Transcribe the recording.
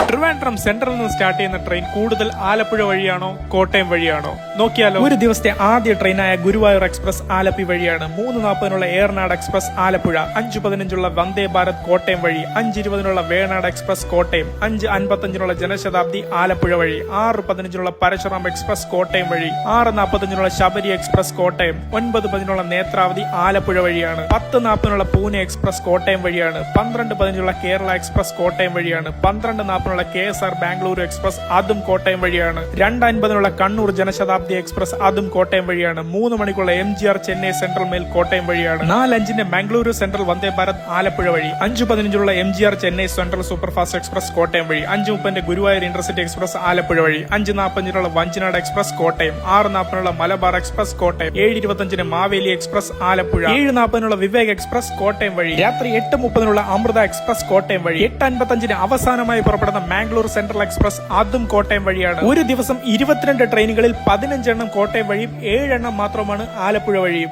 Trivandrum central നിന്ന് start ചെയ്യുന്ന train കൂടുതൽ ആലപ്പുഴ വഴിയാണോ കോട്ടയം വഴിയാണോ നോക്കിയാലോ? ഒരു ദിവസത്തെ ആദ്യ ട്രെയിനായ ഗുരുവായൂർ എക്സ്പ്രസ് ആലപ്പി വഴിയാണ്. 3:40 ഏറനാട് എക്സ്പ്രസ് ആലപ്പുഴ, 5:15 വന്ദേ ഭാരത് കോട്ടയം വഴി, 5:20 വേണാട് എക്സ്പ്രസ് കോട്ടയം, 5:55 ജനശതാബ്ദി ആലപ്പുഴ വഴി, 6:15 പരശുറാം എക്സ്പ്രസ് കോട്ടയം വഴി, 6:45 ശബരി എക്സ്പ്രസ് കോട്ടയം, 9:10 നേത്രാവതി ആലപ്പുഴ വഴിയാണ്, 10:40 പൂനെ എക്സ്പ്രസ് കോട്ടയം വഴിയാണ്, 12:15 കേരള എക്സ്പ്രസ് കോട്ടയം വഴിയാണ്, 12:40 KSR ബാംഗ്ലൂരു എക്സ്പ്രസ് അതും കോട്ടയം വഴിയാണ്, 2:50 കണ്ണൂർ ജനശതാബ്ദി എക്സ്പ്രസ് അതും കോട്ടയം വഴിയാണ്, 3 മണിക്കുള്ള MGR Chennai central mail Kottayam വഴിയാണ്, 4:05 ബാംഗ്ലൂരു സെൻട്രൽ വന്ദേ ഭാരത് ആലപ്പുഴ വഴി, 5:15 MGR Chennai central superfast express Kottayam വഴി, 5:30 ഗുരുവായൂർ ഇന്റർസിറ്റി എക്സ്പ്രസ് ആലപ്പുഴ വഴി, 5:45 Vanchinad express Kottayam, 6:40 Malabar express Kottayam, 7:25 Maveli express Alappuzha, 7:40 Vivek express Kottayam വഴി, രാത്രി 8:30 അമൃത എക്സ്പ്രസ് കോട്ടയം വഴി, 8:55 അവസാനമായി പുറപ്പെടുന്ന മാംഗ്ലൂർ സെൻട്രൽ എക്സ്പ്രസ് അതും കോട്ടയം വഴിയാണ്. ഒരു ദിവസം 22 ട്രെയിനുകളിൽ 15 കോട്ടയം വഴിയും 7 മാത്രമാണ് ആലപ്പുഴ വഴിയും.